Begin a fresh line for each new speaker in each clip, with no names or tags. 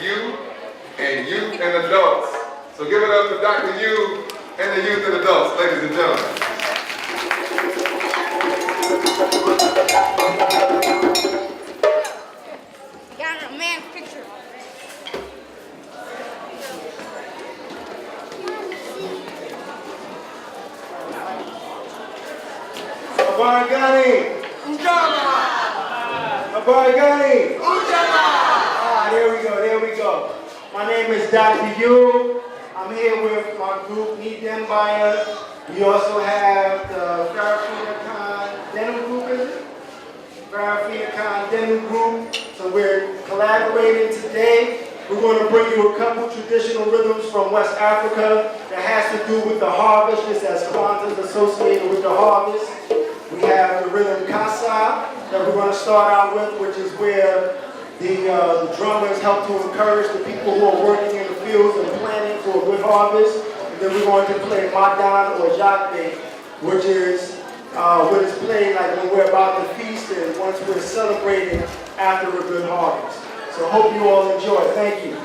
youth and adults. So give it up to Dr. U and the youth and adults, ladies and gentlemen.
Got a man picture.
Abarigani!
Ujala!
Abarigani!
Ujala!
Ah, there we go. My name is Dr. Yu. I'm here with my group, Need Them Buyer. We also have the Farafina Khan Denim Group, is it? Farafina Khan Denim Group. So we're collaborating today. We're going to bring you a couple traditional rhythms from West Africa that has to do with the harvest, just as Kwanzaa is associated with the harvest. We have the rhythm Kwanzaa that we're going to start out with, which is where the drummers help to encourage the people who are working in the fields and planting for a good harvest. And then we're going to play Madan or Jagbe, which is what is played like when we're about to feast and once we're celebrating after a good harvest. So hope you all enjoy. Thank you.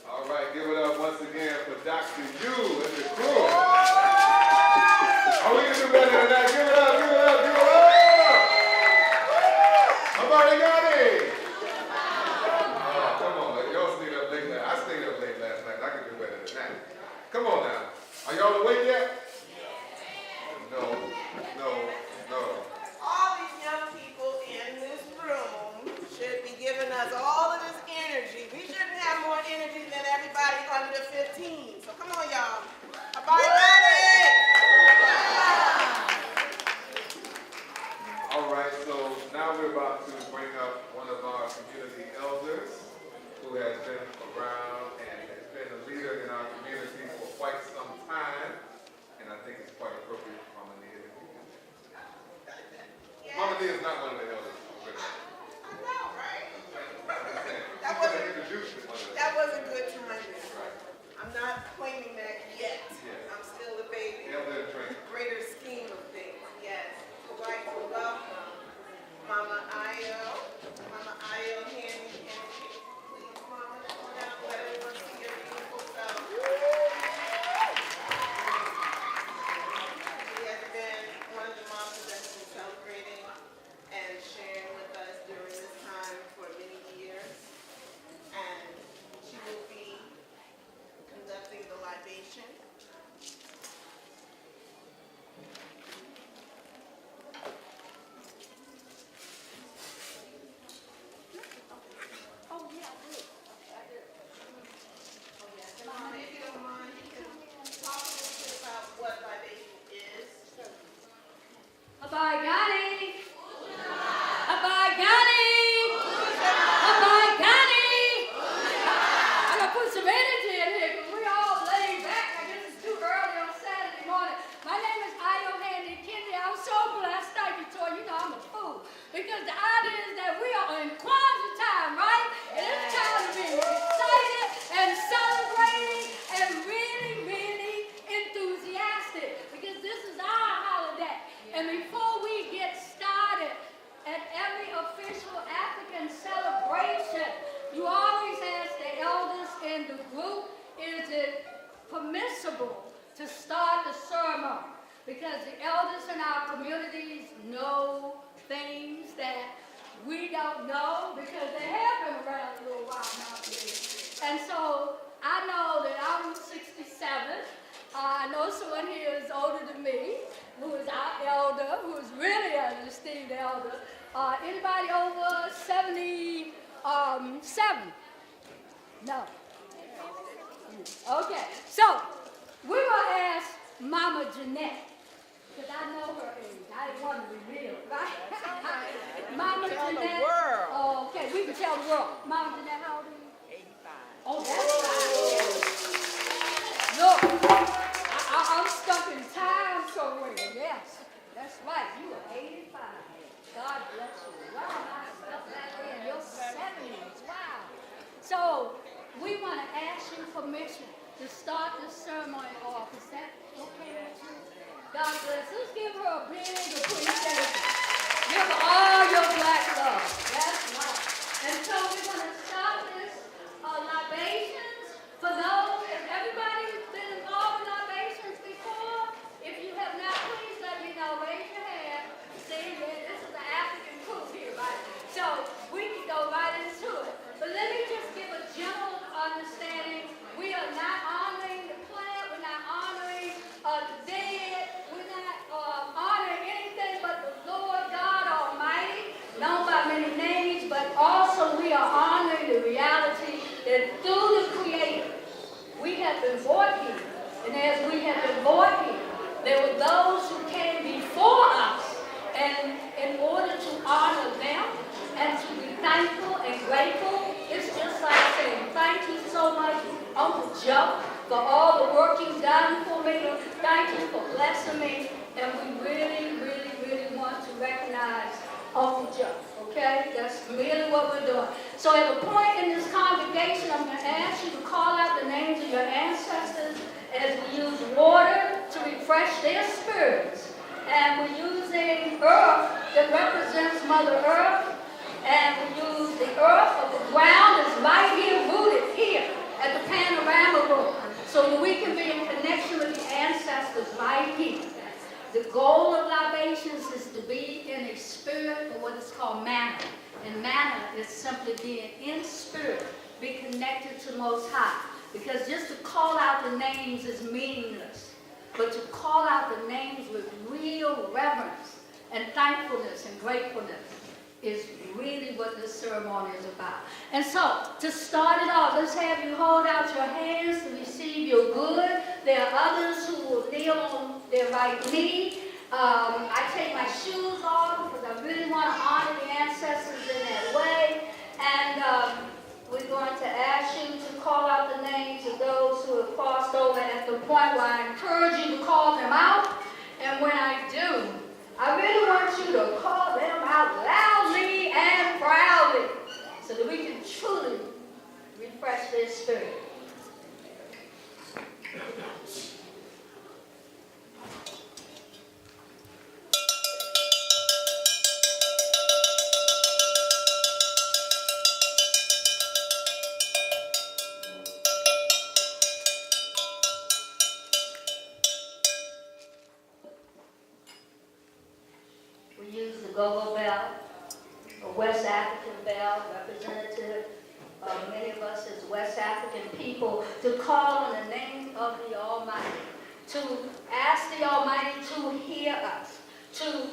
All right, give it up once again for Dr. U and the crew. Oh, we can do better than that. Give it up, give it up, give it up. Somebody got it. Oh, come on, y'all stayed up late last night. I stayed up late last night. I can do better than that. Come on now. Are y'all awake yet? No, no, no.
All these young people in this room should be giving us all of this energy. We shouldn't have more energy than everybody under 15. So come on, y'all. Everybody ready?
All right, so now we're about to bring up one of our community elders who has been around and has been a leader in our community for quite some time. And I think it's quite appropriate for Mama Nia to be here. Mama Nia is not one of the elders.
I know, right?
That wasn't introduced as one of the
That wasn't good timing.
Right.
I'm not claiming that yet.
Yeah.
I'm still a baby.
Elder in training.
Greater scheme of things, yes. I'd like to welcome Mama Ayo. Mama Ayo Handy. Please, Mama, come on out. Let everyone see your beautiful self. She has been one of the moms that's been celebrating and sharing with us during this time for many years. And she will be conducting the libation.
Oh, yeah, I do.
Oh, yes. And Mama, if you don't mind, you can talk a little bit about what libation is.
Abagani! Abagani! Abagani! I'm gonna put some energy in here because we all laid back. I guess it's too early on Saturday morning. My name is Ayo Handy Kendi. I'm so blessed. Thank you, Toy. You know I'm a fool. Because the idea is that we are in Kwanzaa time, right? And it's time to be excited and celebrating and really, really enthusiastic. Because this is our holiday. And before we get started at every official African celebration, you always ask the elders in the group, is it permissible to start the ceremony? Because the elders in our communities know things that we don't know because they have been around a little while now. And so I know that I'm 67. I know someone here is older than me, who is our ordained elder. Anybody over 77? No. Okay, so we're going to ask Mama Jeanette, because I know her age. I didn't want to reveal it, right? Mama Jeanette.
The world.
Oh, okay, we can tell the world. Mama Jeanette, how old are you?
85.
Oh, that's right. Look, I'm stuck in time somewhere. Yes, that's right. You are 85. God bless you. Wow, I stuck back in your 70s. Wow. So we want to ask you permission to start this ceremony off. Is that okay with you? God bless. Let's give her a big appreciation. Give her all your black love. That's right. And so we're going to start this libations. For those, has everybody been involved in libations before? If you have not, please let me know. Raise your hand. See, this is an African group here, right? So we can go right into it. But let me just give a general understanding. We are not honoring the plant. We're not honoring the dead. We're not honoring anything but the Lord God Almighty, known by many names. But also we are honoring the reality that through the Creator, we have been brought here. And as we have been brought here, there were those who came before us. And in order to honor them and to be thankful and grateful, it's just like saying, thank you so much, Uncle Joe, for all the work you've done for me. Thank you for blessing me. And we really, really, really want to recognize Uncle Joe. Okay? That's really what we're doing. So at a point in this congregation, I'm going to ask you to call out the names of your ancestors as we use water to refresh their spirits. And we're using earth that represents Mother Earth. And we use the earth of the ground that's right here, rooted here at the panorama room, so that we can be in connection with the ancestors right here. The goal of libations is to be in a spirit of what is called manna. And manna is simply being in spirit, be connected to Most High. Because just to call out the names is meaningless. But to call out the names with real reverence and thankfulness and gratefulness is really what this ceremony is about. And so, to start it off, let's have you hold out your hands to receive your good. There are others who will kneel on their right knee. I take my shoes off because I really want to honor the ancestors in that way. And we're going to ask you to call out the names of those who have crossed over at the point where I encourage you to call them out. And when I do, I really want you to call them out loudly and proudly so that we can truly refresh their spirit. Go-go bell, a West African bell, representative of many of us as West African people, to call on the name of the Almighty, to ask the Almighty to hear us, to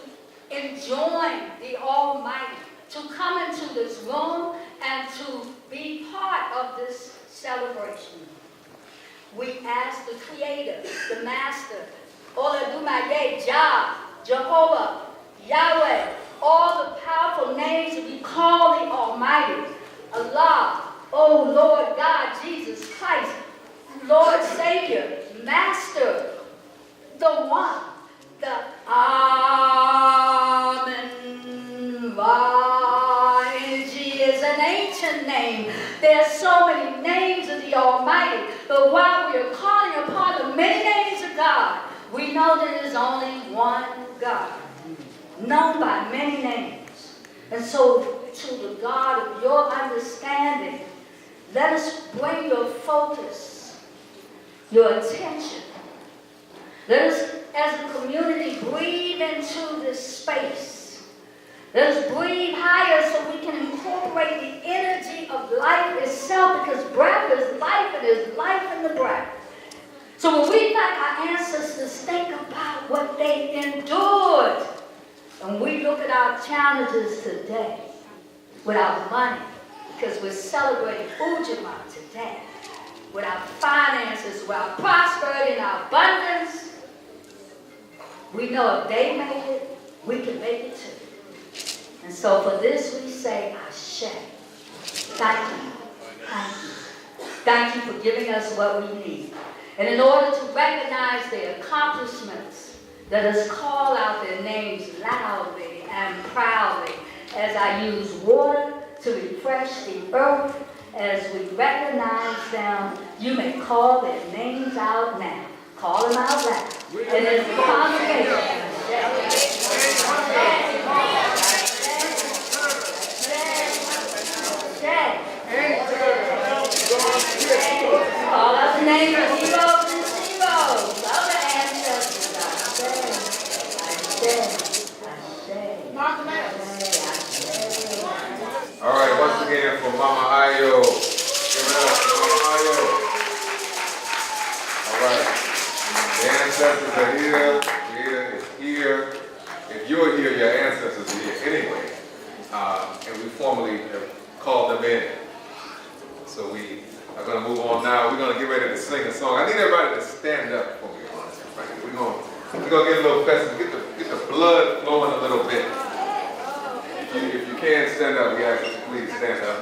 enjoin the Almighty, to come into this room and to be part of this celebration. We ask the Creator, the Master, Oladumaye, Jah, Jehovah, Yahweh, all the powerful names that we call the Almighty, Allah, oh Lord God, Jesus Christ, Lord Savior, Master, the One, the Amen. Is an ancient name. There's so many names of the Almighty, but while we are calling upon the many names of God, we know that there is only one God, known by many names. And so, to the God of your understanding, let us bring your focus, your attention. Let us, as a community, breathe into this space. Let us breathe higher so we can incorporate the energy of life itself, because breath is life and there's life in the breath. So when we thank our ancestors, think about what they endured. And we look at our challenges today without money, because we're celebrating Ujima today, without finances, without prosperity and our abundance. We know if they made it, we can make it too. And so for this we say, Ashe. Thank you. Thank you. Thank you for giving us what we need. And in order to recognize their accomplishments, let us call out their names loudly and proudly as I use water to refresh the earth. As we recognize them, you may call their names out now. Call them out loud. And as the congregation, call out the names of heroes and zeros, other ancestors.
All right, once again for Mama Ayo. Give it up for Mama Ayo. All right. The ancestors are here. Leah is here. If you're here, your ancestors are here anyway. And we formally called them in. So we are going to move on now. We're going to get ready to sing a song. I need everybody to stand up for me. We're going to get a little festive, get the blood flowing a little bit. If you can stand up, we ask you to please stand up.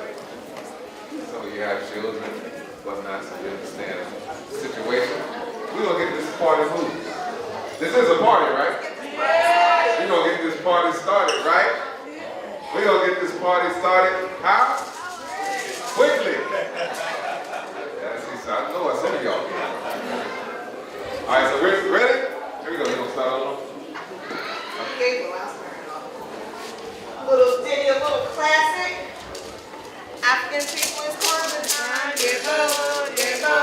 Some of you have children, whatnot, so you understand the situation. We're going to get this party moving. This is a party, right? We're going to get this party started, right? We're going to get this party started. How? Quickly. I know some of y'all can. All right, so we're ready? Here we go. We're going to start over.
Okay, well, I'll start it off. A little ditty, a little classic. African people is Kwanzaa time. Yeah, go, yeah, go.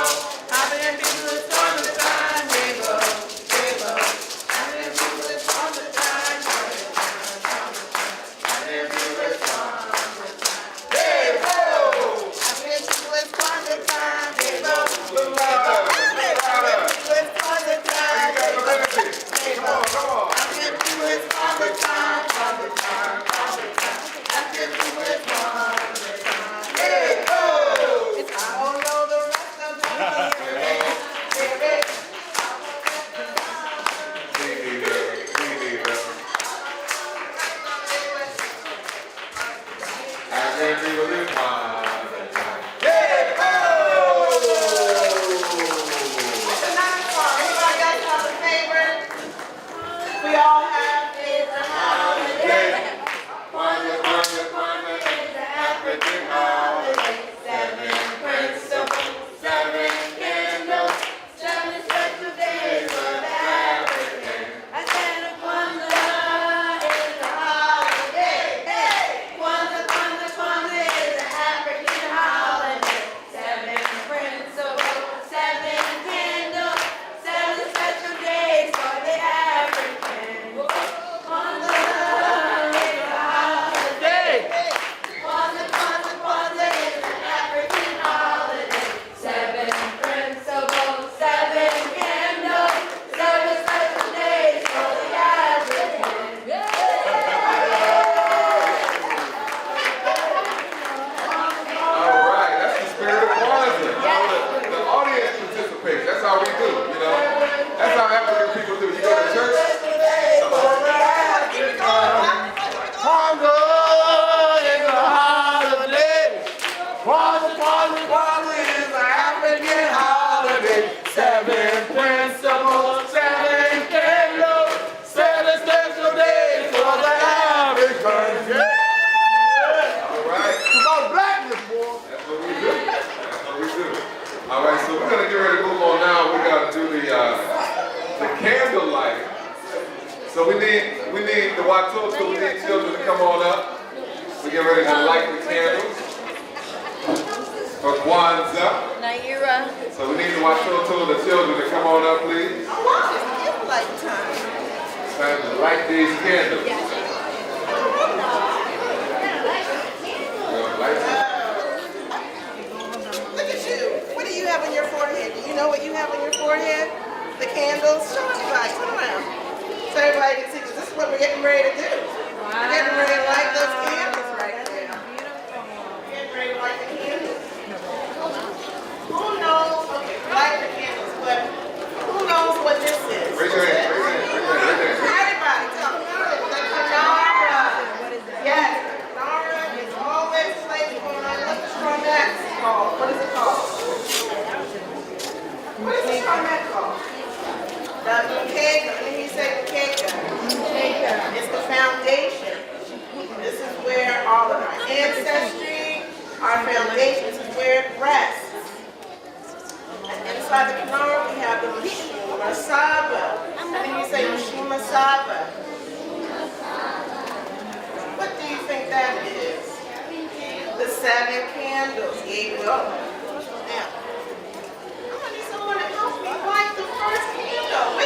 African people is Kwanzaa time. Yeah, go, yeah, go. African people is Kwanzaa time. African people is Kwanzaa time. Yeah, go. African people is Kwanzaa time. Yeah, go. African people is Kwanzaa time.
Come on.
African people is Kwanzaa time. African people is Kwanzaa time.
So we need the Watoto, we need children to come on up. We get ready to light the candles for Kwanzaa.
Naira.
So we need the Watoto, the children to come on up, please.
It's like time.
Time to light these candles.
Look at you. What do you have on your forehead? Do you know what you have on your forehead? The candles? Show everybody. Turn around. So everybody can see this. what we're getting ready to do. We're getting ready to light those candles right now. We're getting ready to light the candles. Who knows? Okay, light the candles, but who knows what this is?
Raise your hand, raise your hand, raise your hand, raise your hand.
Everybody, tell me. The Kanara. Yes, the Kanara is always playing going on. What's the stronette called? What is it called? What is the stronette called? The Mukega. Let me say Mukega. It's the foundation. This is where all of our ancestry, our foundation, this is where it rests. And inside the Kanara, we have the Mishima Saba. When you say Mishima Saba, what do you think that is? The 7 candles. Here you go. Now, I'm going to need someone to help me light the first candle.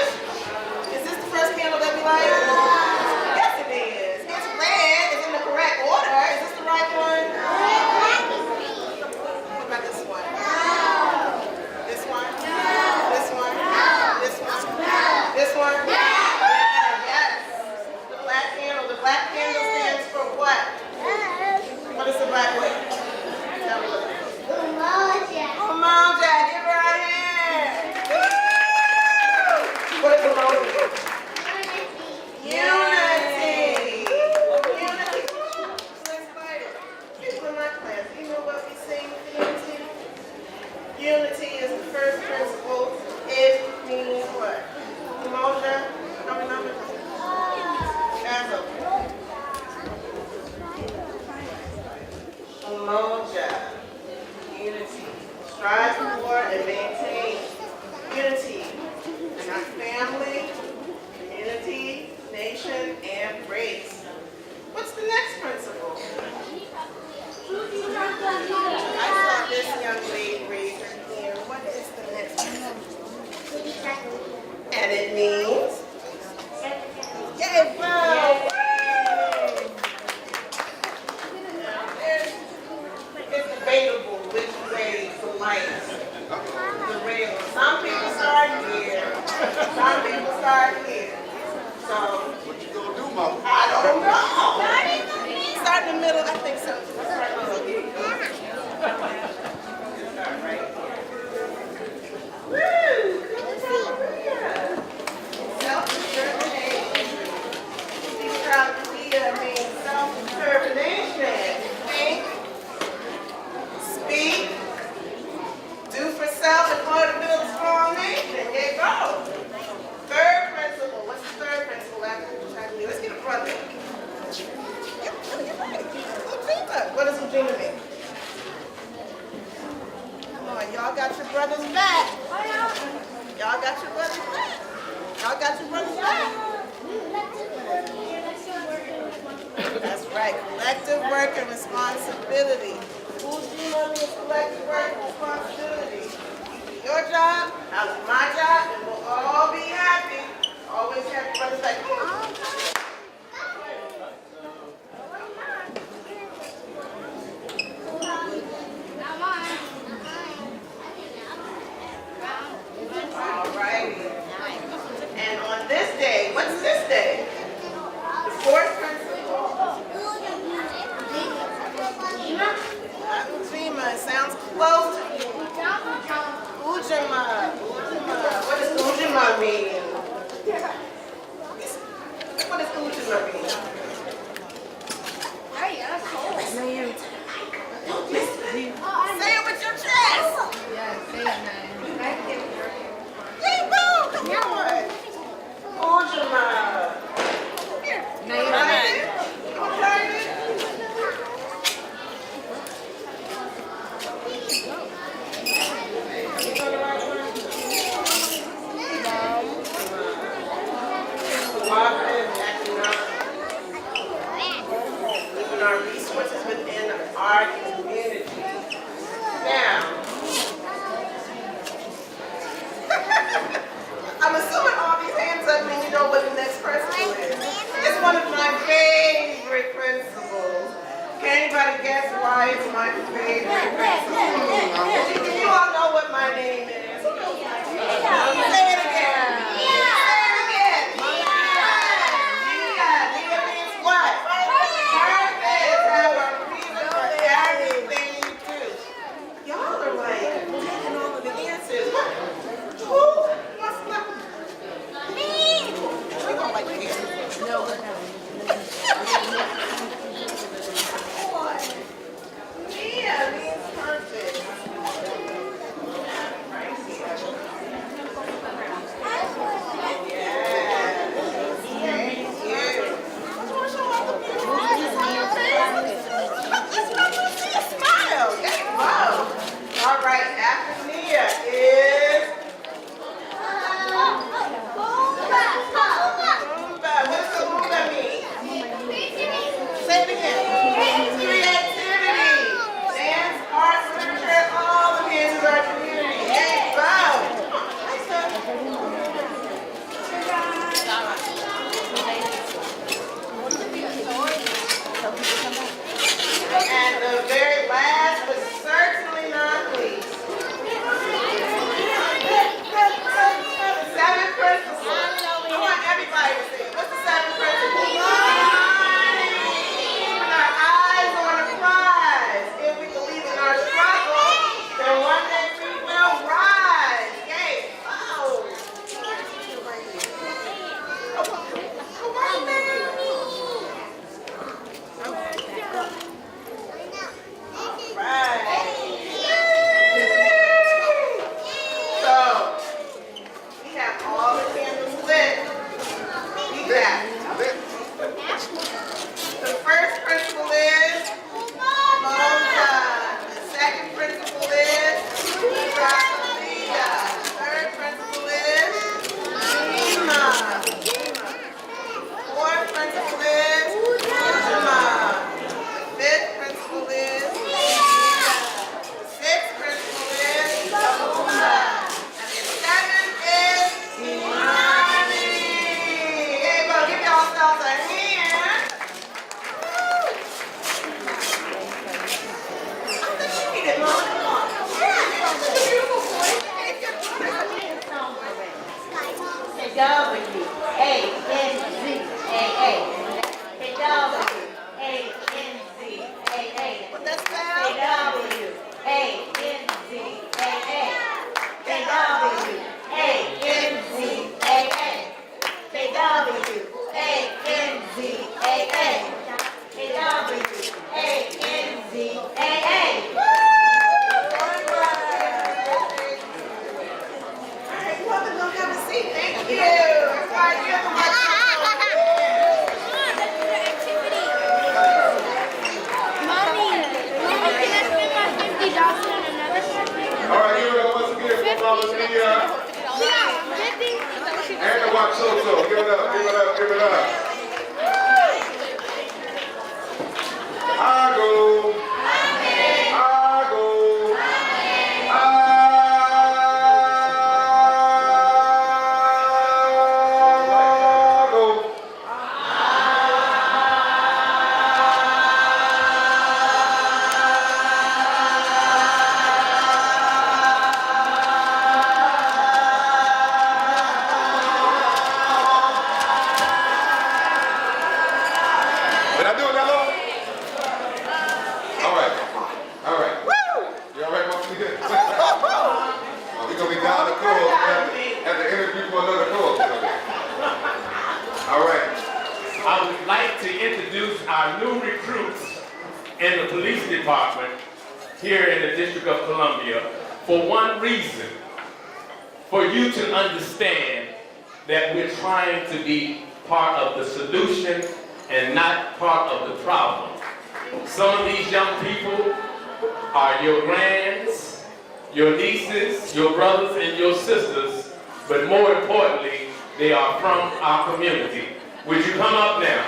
Is this the first candle that we light? Yes, it is. It's red. It's in the correct order. Is this the right one? What about this one? This one? This one? This one? This one? Yes. The black candle. The black candle stands for what? What is the black one? Tell me what it is. Umoja. Give her a hand. Woo! What is Umoja? Unity. Unity. Let's fight it. People in my class, you know what we sing for unity? Unity is the first principle. It means what? Umoja. Don't remember? That's okay. Umoja. Unity. Strive for and maintain unity in our family, community, nation, and race. What's the next principle? I saw this young lady raise her hand. What is the next principle? And it means? Yay, bro! It's debatable which way to light the rail. Some people start here. Some people start here. So,
What you gonna do, Mama?
I don't know. Start in the middle, I think so. Start in the middle. Here you go. Start right here. Woo! Self-determination. Be proud to be means self-determination. Think, speak, do for self in order to build a strong nation. There you go. Third principle. What's the third principle after Chinese? Let's get a brother. Yep, you're right. Ujima. What does Ujima mean? Come on, y'all got your brothers back. Y'all got your brothers back. Y'all got your brothers back. That's right. Collective work and responsibility. Ujima means collective work and responsibility. You do your job, I'll do my job, and we'll all be happy. Always have your brothers back. Alrighty. And on this day, what's this day? The fourth principle. Ujima. It sounds close to you. Ujima. Ujima. What does Ujima mean? What does Ujima mean?
Hey, that's cool.
Say it with your chest.
Yeah, say it, man.
Hey, boo, come on. Ujima. Here.
Now you're
Right. Okay. Even our resources within our community. Now, I'm assuming all these hands up mean you know what the next principle is. It's one of my favorite principles. Can anybody guess why it's my favorite principle? You all know what my name is. Who knows my name? Say it again. Say it again. Mia means perfect. Right here. Yes. Thank you. I want to show all the beautiful smile. There you go. All right, after Mia is Boomba. What does Boomba mean? Say it again. Creativity. Dance, art, literature, all the kids in our community. There you go. Nice one. And the very last, but certainly not least, the seventh principle. I want everybody to say it. What's the seventh principle? Keeping our eyes on the prize. If we believe in our struggle, then one day we will rise. Yay! Wow! Come on, baby. Right. So, we have all the candles lit. Recap. The first principle is Moja. The second principle is Rosalia. The third principle is Lima. Fourth principle is Ujima. The fifth principle is Lina. The sixth principle is Abunda. And the seventh is Imani. Hey, bro, give yourselves a hand. Woo! I think you need it, Mama. Come on. Yeah, you're a beautiful boy. Hey, you're what that spell? Alright, you have to go have a seat. Thank you. Everybody give them a
All right, here we go once again for Mama Mia and the Wachoto. Give it up, give it up, give it up. I go. I go. I go. Did I do it that long? All right. All right. You all right, Mama Mia? We're going to be down the court at the interview for another court. All right.
I would like to introduce our new recruits in the police department here in the District of Columbia for one reason, for you to understand that we're trying to be part of the solution and not part of the problem. Some of these young people are your grands, your nieces, your brothers, and your sisters, but more importantly, they are from our community. Would you come up now?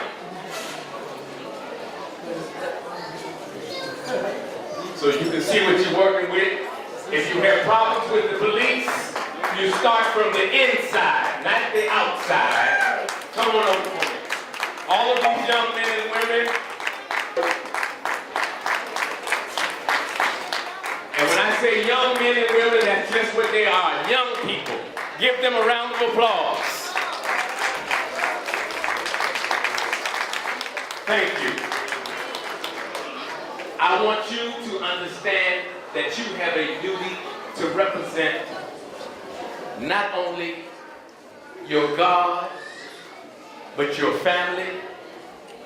So you can see what you're working with. If you have problems with the police, you start from the inside, not the outside. Come on over for me. All of these young men and women, and when I say young men and women, that's just what they are, young people. Give them a round of applause. Thank you. I want you to understand that you have a duty to represent not only your God, but your family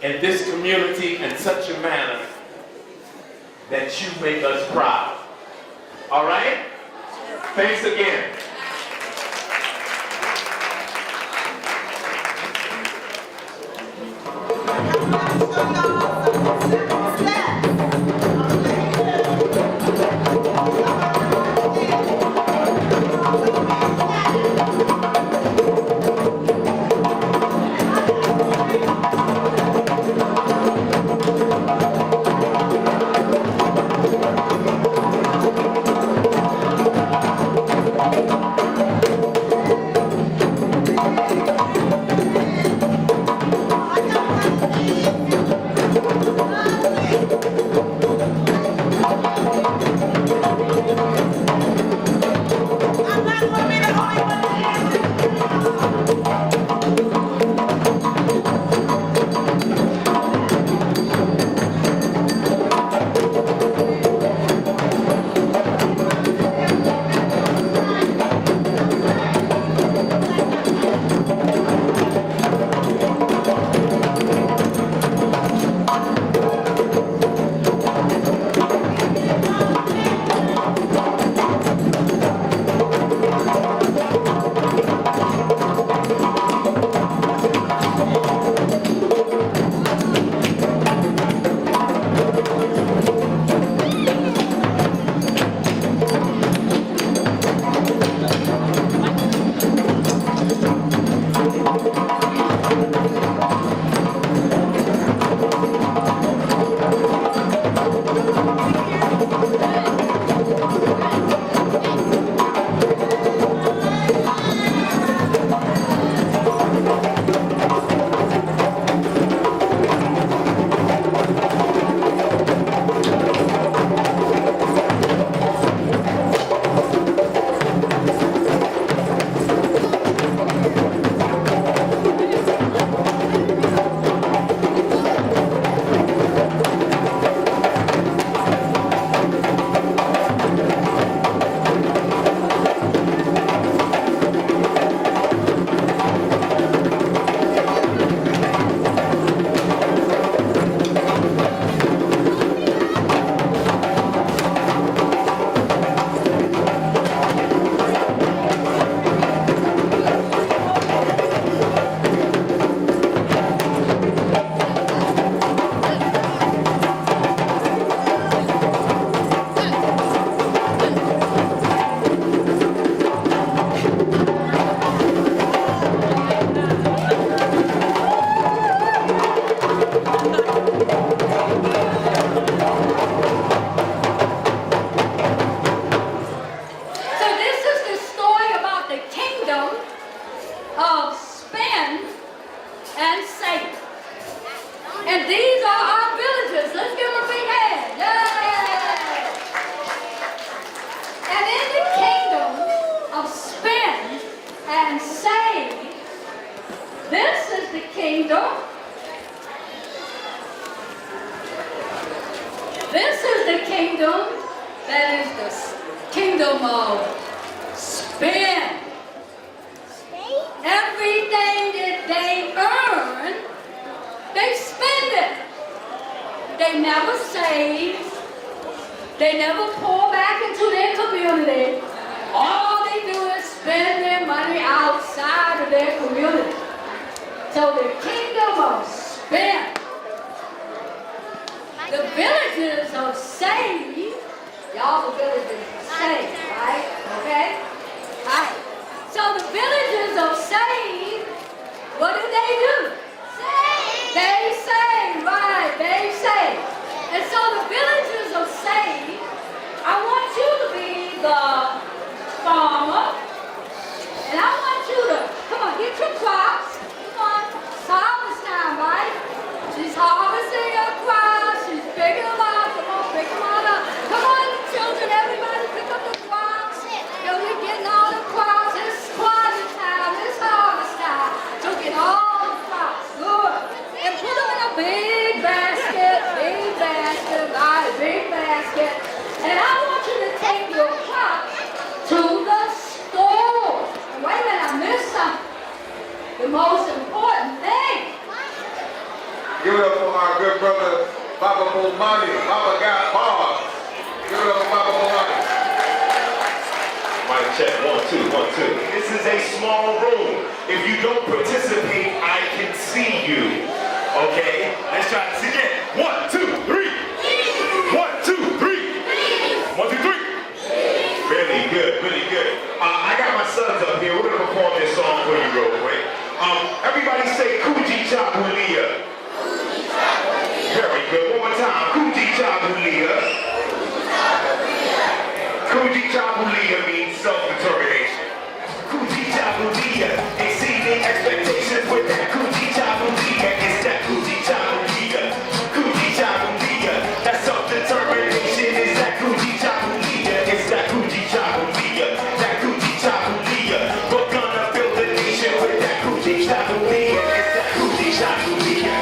and this community in such a manner that you make us proud. All right? Thanks again.
This is the kingdom that is the kingdom of spend. Everything that they earn, they spend it. They never save. They never pour back into their community. All they do is spend their money outside of their community. So the kingdom of spend. The villages of save, y'all the villages of save, right? Okay? Alright. So the villages of save, what do? Save! They save, right, they save. And so the villages of save, I want you to be the farmer. And I want you to, come on, get your crops. Come on, it's harvest time, right? She's harvesting your crops. She's picking them up. Come on, pick them all up. Come on, children, everybody pick up the crops. You know, we're getting all the crops. It's Kwanzaa time. It's harvest time. So get all the crops. Good. And put them in a big basket, right? Big basket. And I want you to take your crops to the store. Wait a minute, I missed something. Good
Give it up for our good brother, Baba Bomani. Baba got bars. Give it up for Baba Bomani.
Mic check, 1, 2, 1, 2. This is a small room. If you don't participate, I can see you. Okay? Let's try this again. 1, 2, 3. 1, 2, 3. 1, 2, 3. Really good, really good. I got my sons up here. We're gonna perform this song for you real quick. Everybody say Kuji Chabulia. Very good. One more time. Kuji Chabulia. Kuji Chabulia means self-determination. Kuji Chabulia, exceeding expectations with that Kuji Chabulia. It's that Kuji Chabulia. Kuji Chabulia, that self-determination is that Kuji Chabulia. It's that Kuji Chabulia. That Kuji Chabulia. We're gonna build a nation with that Kuji Chabulia. It's that Kuji Chabulia.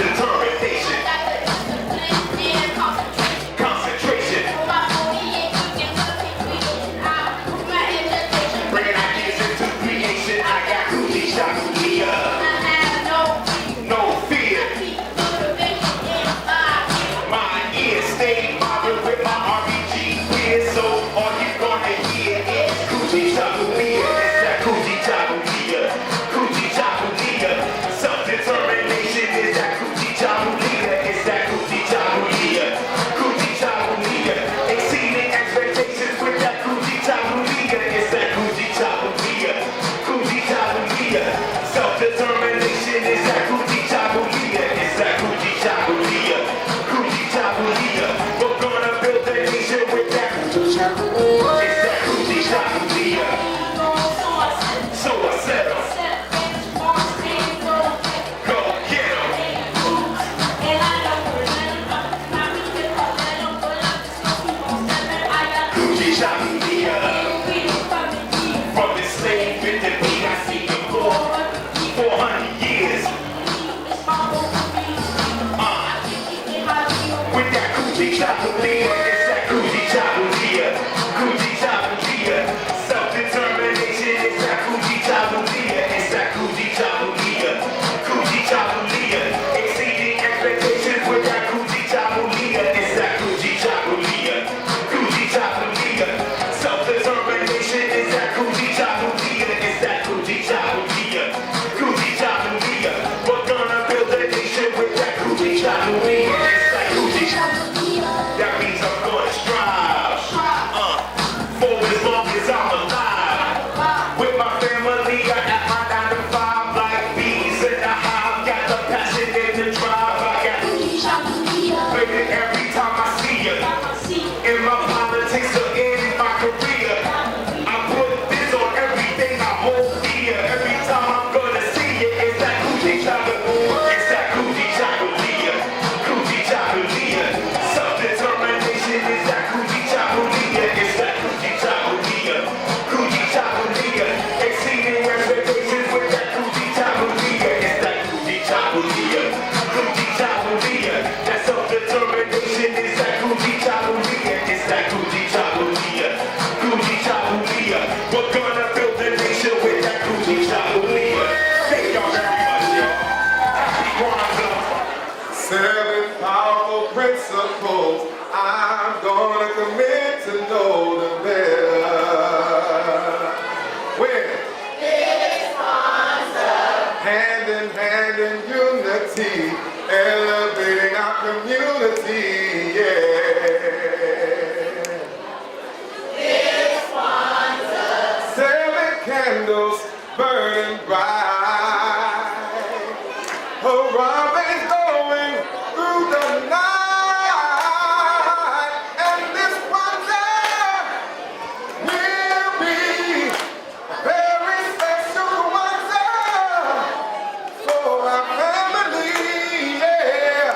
Determination. Concentration. Bringing ideas into creation. I got Kuji Chabulia. No fear. My ears stay bobbing with my RPG gear. So all you gonna hear is Kuji Chabulia. It's that Kuji Chabulia. Kuji Chabulia. Self-determination is that Kuji Chabulia. It's that Kuji Chabulia. Kuji Chabulia. Exceeding expectations with that Kuji Chabulia. It's that Kuji Chabulia. Kuji Chabulia. Self-determination is that Kuji Chabulia. It's that Kuji Chabulia. Kuji Chabulia. We're gonna build a nation with that Kuji Chabulia. It's that Kuji Chabulia. So I said, go get 'em. Kuji Chabulia. From the slave in the beat, I see you for 400 years. With that Kuji Chabulia, it's that Kuji Chabulia. Kuji Chabulia. Self-determination is that Kuji Chabulia. It's that Kuji Chabulia. Kuji Chabulia. Exceeding expectations with that Kuji Chabulia. It's that Kuji Chabulia. Kuji Chabulia. Self-determination is that Kuji Chabulia. It's that Kuji Chabulia. Kuji Chabulia. We're gonna build a nation with that Kuji Chabulia. It's that Kuji Chabulia. That means I'm gonna strive for as long as I'm alive. With my family, I got my 9 to 5 like bees in the hive. Got the passion in the drive. I got baby every time I see you. In my politics or in my career, I put this on everything I hold dear. Every time I'm gonna see you, it's that Kuji Chabulia. It's that Kuji Chabulia. Kuji Chabulia. Self-determination is that Kuji Chabulia. It's that Kuji Chabulia. Kuji Chabulia. Exceeding expectations with that Kuji Chabulia. It's that Kuji Chabulia. Kuji Chabulia. That self-determination is that Kuji Chabulia. It's that Kuji Chabulia. Kuji Chabulia. We're gonna build a nation with that Kuji Chabulia. Thank y'all very much, y'all. Happy Kwanzaa.
7 powerful principles I'm gonna commit to know them better. When? Hand in hand in unity, elevating our community, yeah. 7 candles burning bright. Harambe's going through the night, and this Kwanzaa will be a very special Kwanzaa for our family, yeah.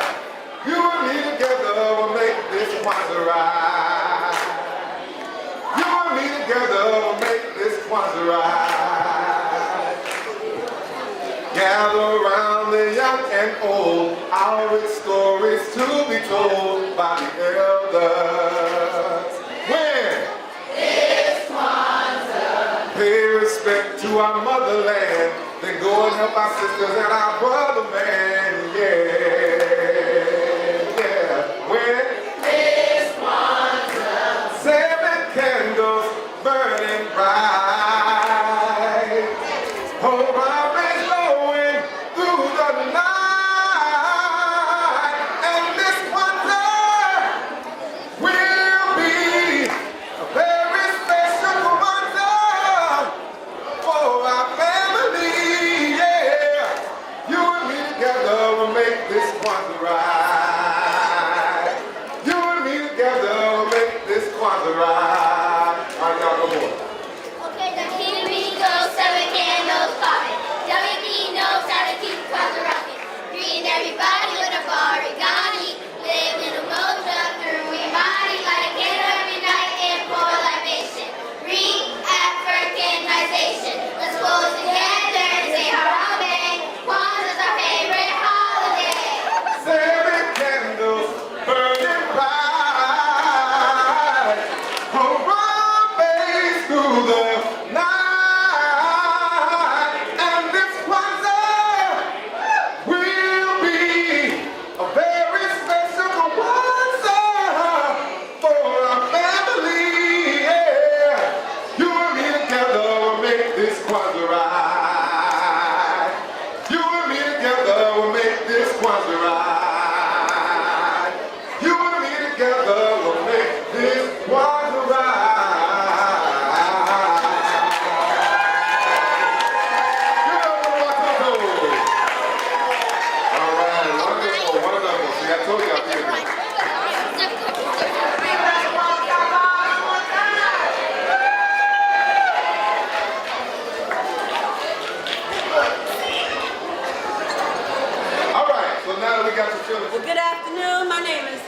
You and me together will make this Kwanzaa right. You and me together will make this Kwanzaa right. Gather around the young and old, our rich stories to be told by the elders. When? Pay respect to our motherland, then go and help our sisters and our brother man. make this Kwanzaa right. You and me together will make this Kwanzaa right. All right, y'all, go more.
Okay, now here we go, 7 candles popping. WD knows how to keep Kwanzaa rocking. Greeting everybody with a barigani. Live in a moja through Imani. Light a candle every night and pour libation. Re-Africanization. Let's close together and say Harambe. Kwanzaa's our favorite holiday.
7 candles burning bright. Harambe through the night. And this Kwanzaa will be a very special Kwanzaa for our family. Yeah. You and me together will make this Kwanzaa right. You and me together will make this Kwanzaa right. You and me together will make this Kwanzaa right. You know what to do. All right, wonderful, wonderful. See, I told you I'd be here. All right, so now that we got the children.
Well, good afternoon. My name is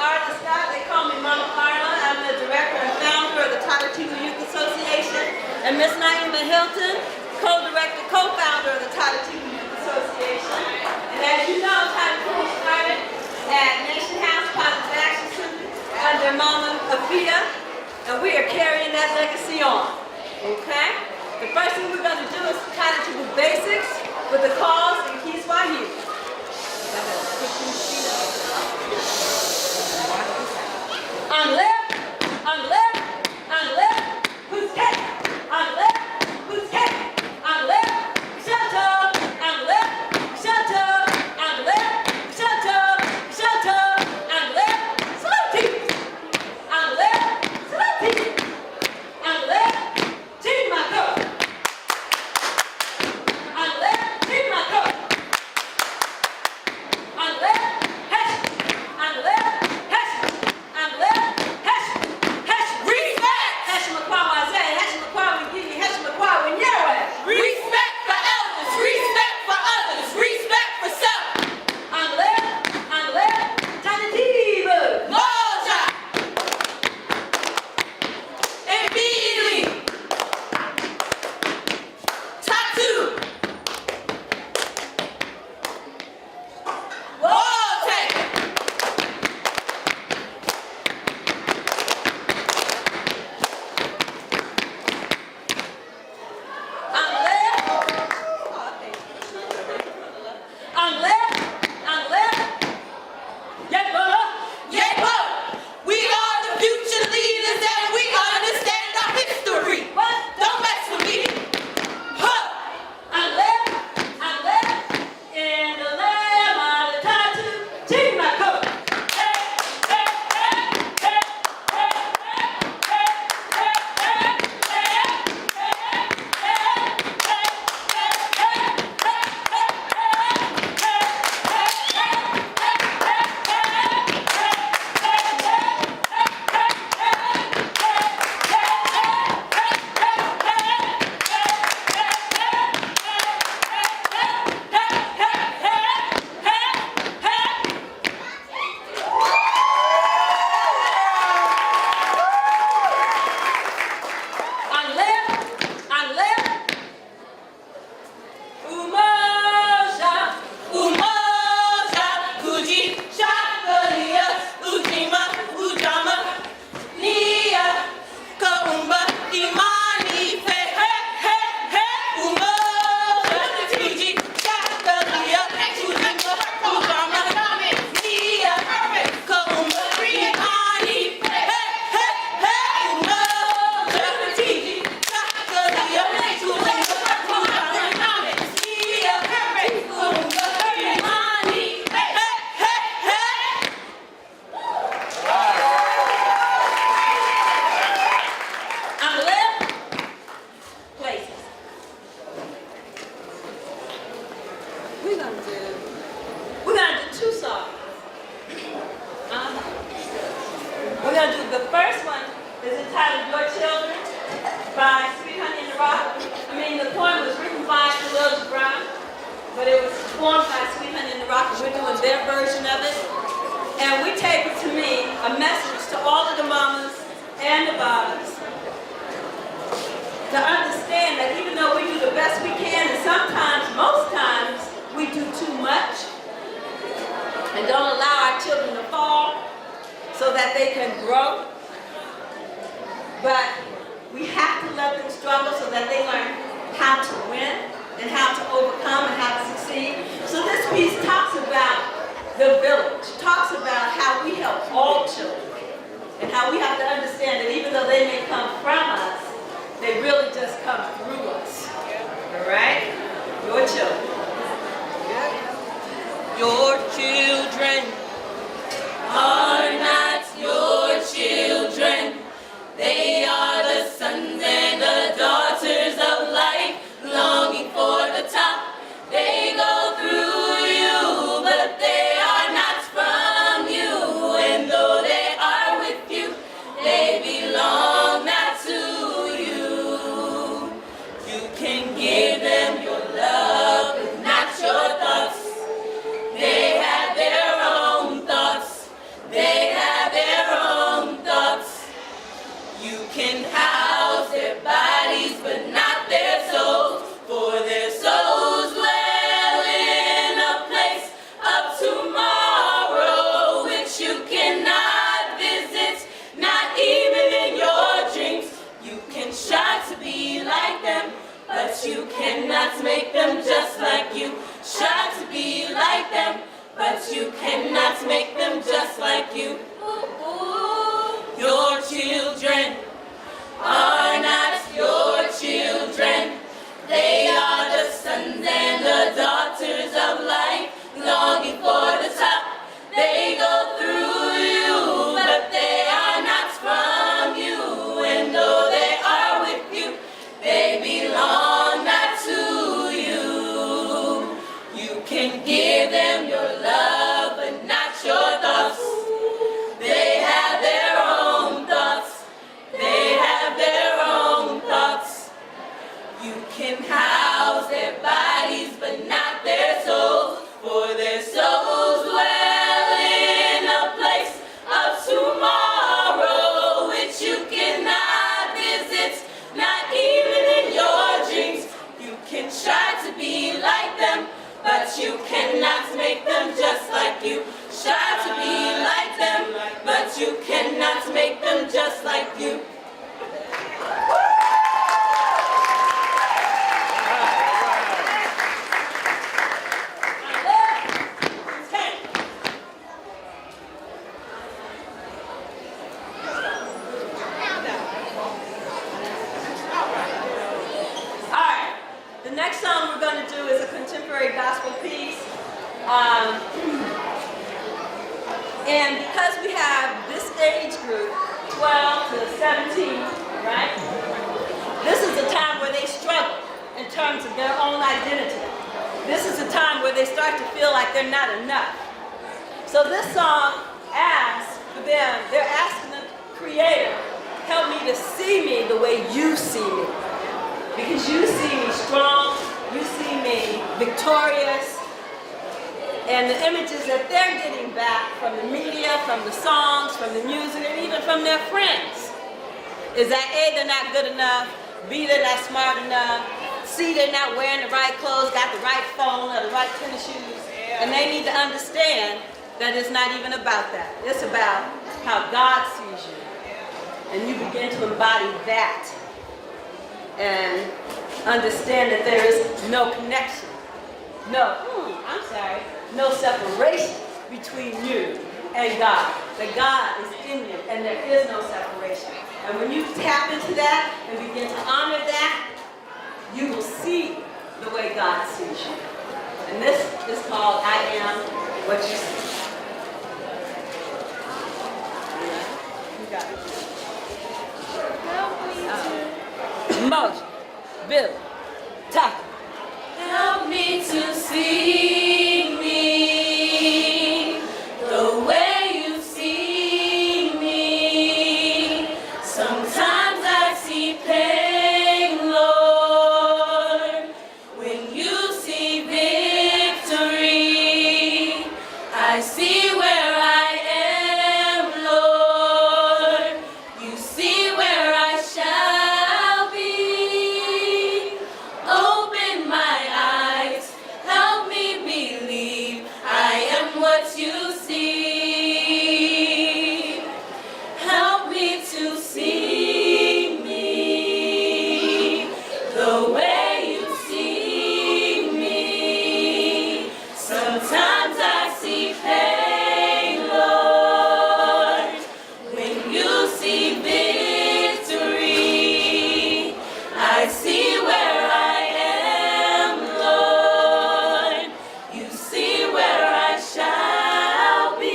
Arla Scott. They call me Mama Arla. I'm the director and founder of the Tyler Teagle Youth Association. And Miss Naima Hilton, co-director, co-founder of the Tyler Teagle Youth Association. And as you know, Tyler Teagle started at Nation House Positive Action Center under Mama Afia. And we are carrying that legacy on. Okay? The first thing we're going to do is Tyler Teagle basics with the cause in Kiswahili. Unlip, unlip, unlip, who's cake? Unlip, who's cake? Unlip, shut up, unlip, shut up, unlip, shut up, shut up, unlip, salute, unlip, salute, unlip, chimako, unlip, chimako, unlip, hesh, unlip, hesh, unlip, hesh, hesh, respect, hesh makwawa zay, hesh makwawa gigi, hesh makwawa nyewe, respect for elders, respect for others, respect for self, unlip, tentative, moja, immediately, tattoo, wall take. We are the future leaders and we understand our history. Don't mess with me. Huh. In the land of the tattoo, team my coat. Umoja, kujishakilia, ujima, ujama, nia, kaumba, imani, umoja, kujishakilia, ujima, ujama, nia, kaumba, imani, umoja, kujishakilia, ujima, We're gonna do 2 songs. We're going to do the first one is entitled Your Children by Sweet Honey in the Rock. I mean, the poem was written by Khalil Gibran, but it was performed by Sweet Honey in the Rock. We're doing their version of it. And we take it to me a message to all of the mamas and the babas to understand that even though we do the best we can, and sometimes, most times, we do too much and don't allow our children to fall so that they can grow. But we have to let them struggle so that they learn how to win and how to overcome and how to succeed. So this piece talks about the village, talks about how we help all children and how we have to understand that even though they may come from us, they really just come through us. All right? Your children.
Your children are not your children. They are the sons and the daughters of life, longing for the top. They go through you, but they are not from you. And though they are with you, they belong not to you. You can give them your love, but not your thoughts. They have their own thoughts. They have their own thoughts. You can house their bodies, but not their souls. For their souls dwell in a place of tomorrow, which you cannot visit, not even in your dreams. You can try to be like them, but you cannot make them just like you. Try to be like them, but you cannot make them just like you. Ooh, ooh. Your children are not your children. They are the sons and the daughters of life, longing for the top. They go through you, but they are not from you. And though they are with you, they belong not to you. You can give them your love, but not your thoughts. They have their own thoughts. They have their own thoughts. You can house their bodies, but not their souls. For their souls dwell in a place of tomorrow, which you cannot visit, not even in your dreams. You can try to be like them, but you cannot make them just like you. Try to be like them, but you cannot make them just like you.
The next song we're going to do is a contemporary gospel piece. And because we have this age group, 12 to 17, right? This is a time where they struggle in terms of their own identity. This is a time where they start to feel like they're not enough. So this song asks for them, they're asking the Creator, help me to see me the way you see me. Because you see me strong, you see me victorious, and the images that they're getting back from the media, from the songs, from the music, and even from their friends, is that A, they're not good enough, B, they're not smart enough, C, they're not wearing the right clothes, got the right phone, or the right tennis shoes, and they need to understand that it's not even about that. It's about how God sees you, and you begin to embody that. And understand that there is no connection, no separation between you and God. That God is in you and there is no separation. And when you tap into that and begin to honor that, you will see the way God sees you. And this is called I Am What You See. You got it. Motion, Bill, Tucker.
Help me to see me what you see. Help me to see me the way you see me. Sometimes I see pain, Lord, when you see victory. I see where I am, Lord. You see where I shall be.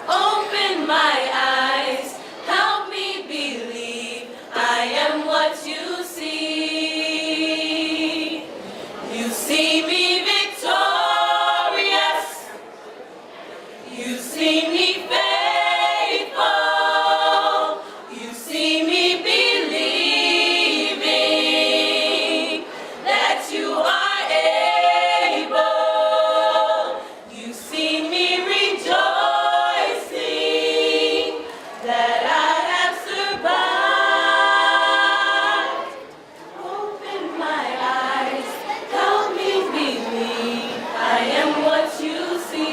Open my eyes, help me believe I am what you see. You see me victorious. You see me faithful. You see me believing that you are able. You see me rejoicing that I have survived. Open my eyes, help me believe I am what you see.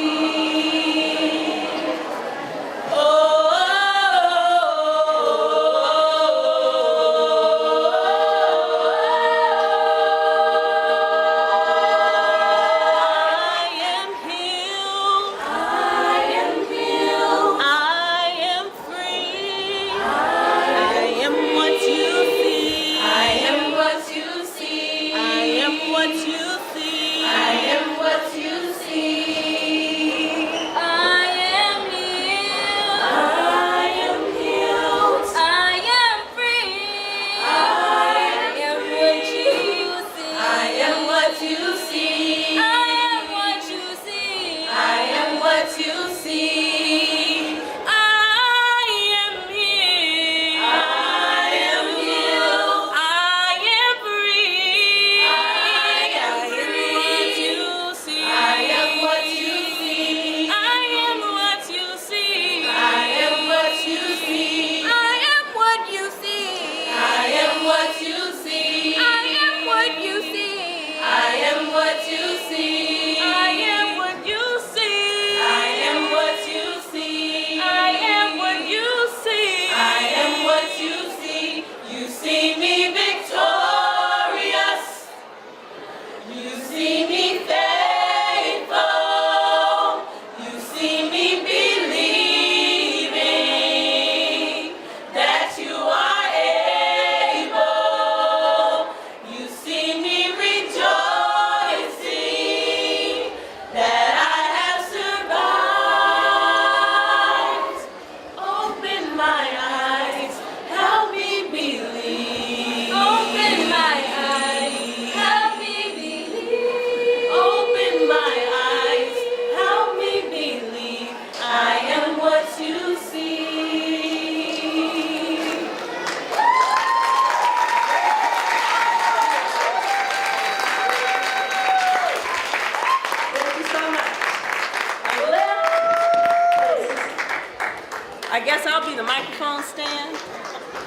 I guess I'll be the microphone stand.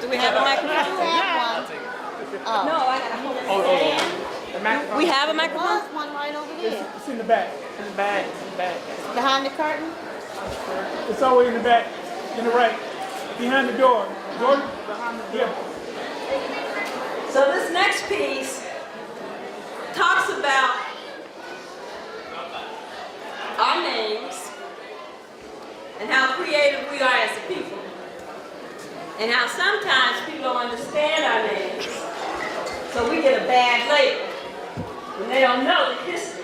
Do we have a microphone? No, I gotta hold it.
The microphone.
We have a microphone?
There's one right over there.
It's in the back.
In the back,
Behind the curtain?
It's always in the back, in the right, behind the door. Door behind the door.
So this next piece talks about our names and how creative we are as a people. And how sometimes people don't understand our names, so we get a bad label when they don't know the history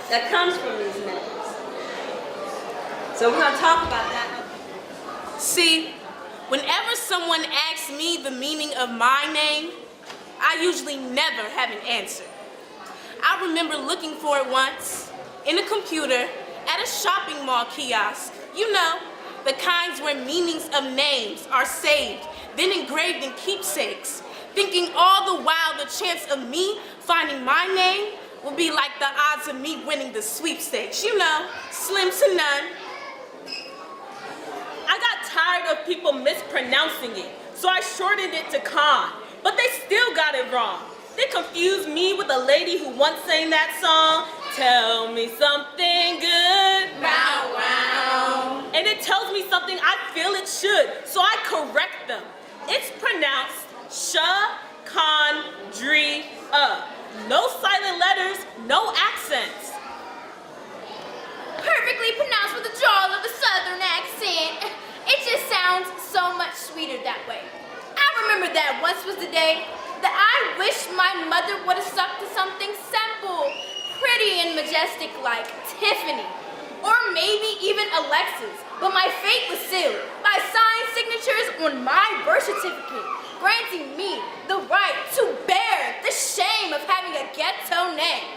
that comes from these names. So we're going to talk about that.
See, whenever someone asks me the meaning of my name, I usually never have an answer. I remember looking for it once in a computer at a shopping mall kiosk. You know, the kinds where meanings of names are saved, then engraved in keepsakes, thinking all the while the chance of me finding my name would be like the odds of me winning the sweepstakes. You know, slim to none.
I got tired of people mispronouncing it, so I shortened it to Khan, but they still got it wrong. They confused me with a lady who once sang that song, "Tell me something
something, I feel it should, so I correct them. It's pronounced Shakandria. No silent letters, no accents.
Perfectly pronounced with a drawl of a southern accent. It just sounds so much sweeter that way. I remember that once was the day that I wished my mother would have stuck to something simple, pretty and majestic like Tiffany, or maybe even Alexis. But my fate was sealed by signed signatures on my birth certificate, granting me the right to bear the shame of having a ghetto name.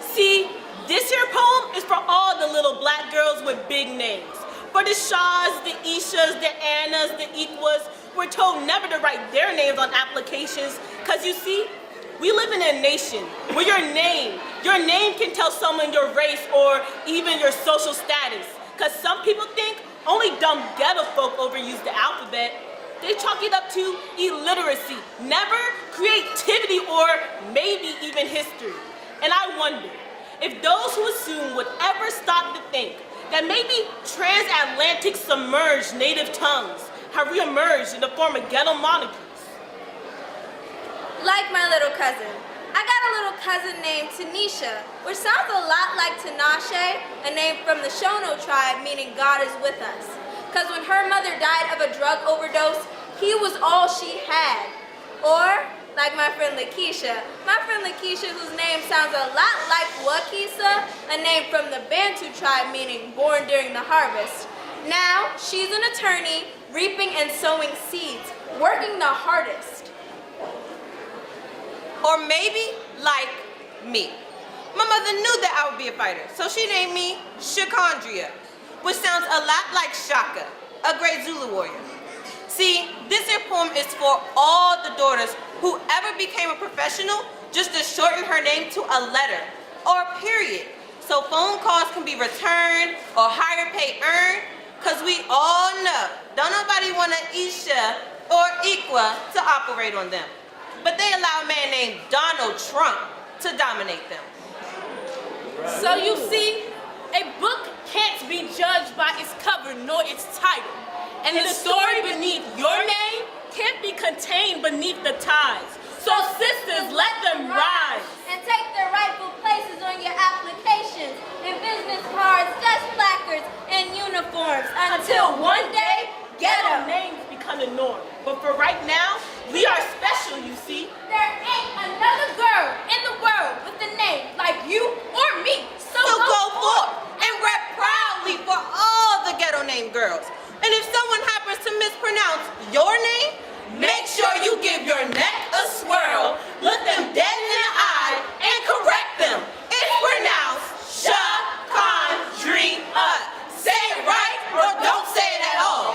See, this here poem is for all the little black girls with big names. For the Shaws, the Ishas, the Annas, the Equas, we're told never to write their names on applications, because you see, we live in a nation where your name can tell someone your race or even your social status. Because some people think only dumb ghetto folk overuse the alphabet. They chalk it up to illiteracy, never creativity or maybe even history. And I wonder if those who assume would ever stop to think that maybe transatlantic submerged native tongues have reemerged in the form of ghetto monarchies.
Like my little cousin. I got a little cousin named Tanisha, which sounds a lot like Tinashe, a name from the Shono tribe meaning God is with us. Because when her mother died of a drug overdose, he was all she had. Or, like my friend Lakeisha, whose name sounds a lot like Wakisa, a name from the Bantu tribe meaning born during the harvest. Now, she's an attorney, reaping and sowing seeds, working the hardest.
Or maybe like me. My mother knew that I would be a fighter, so she named me Shakandria, which sounds a lot like Shaka, a great Zulu warrior. See, this here poem is for all the daughters who ever became a professional just to shorten her name to a letter or a period, so phone calls can be returned or higher pay earned, because we all know don't nobody want an Isha or Ikwa to operate on them. But they allow a man named Donald Trump to dominate them.
So you see, a book can't be judged by its cover nor its title. And the story beneath your name can't be contained beneath the ties. So sisters, let them rise.
And take their rightful places on your applications, in business cards, desk placards, and uniforms. Until one day,
ghetto names become the norm. But for right now, we are special, you see.
There ain't another girl in the world with a name like you or me.
So go forth and rep proudly for all the ghetto name girls. And if someone happens to mispronounce your name, make sure you give your neck a swirl, look them dead in the eye, and correct them. It's pronounced Shakandria. Say it right or don't say it at all.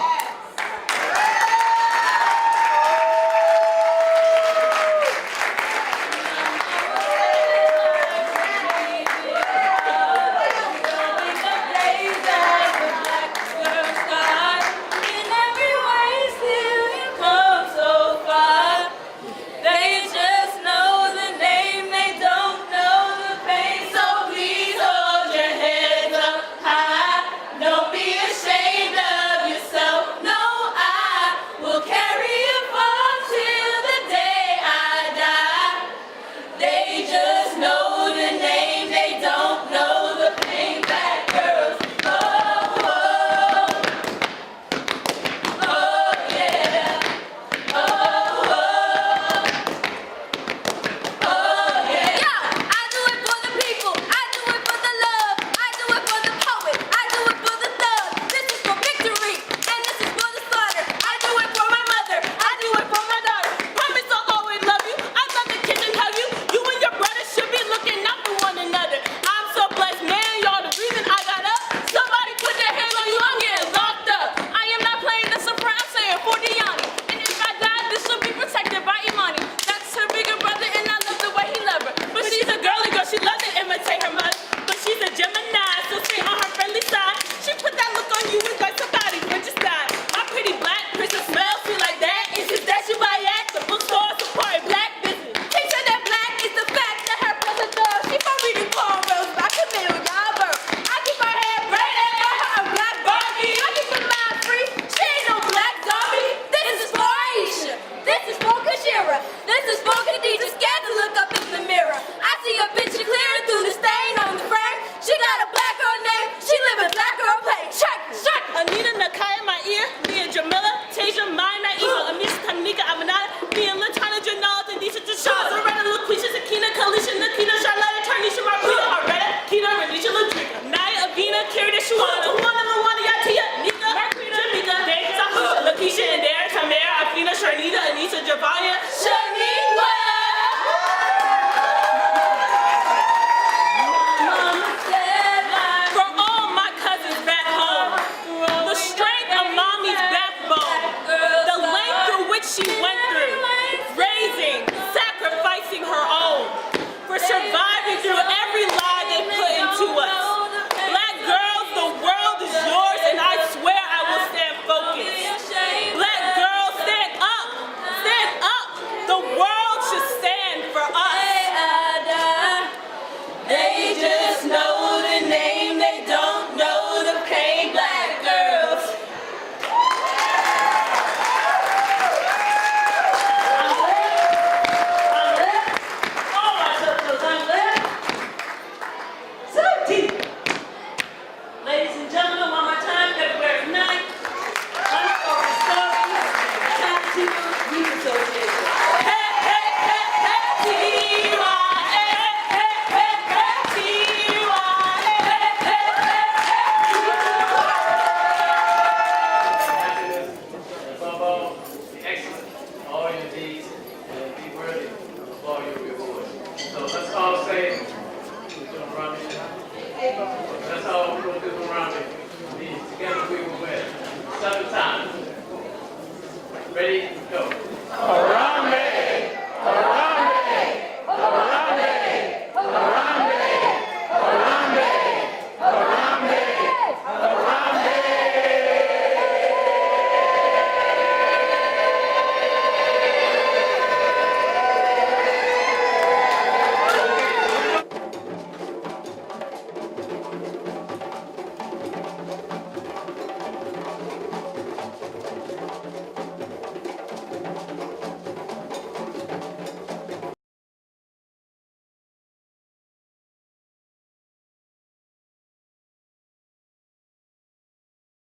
Mommy. That's all we're going to do around it. Together we will win. 7 times. Ready?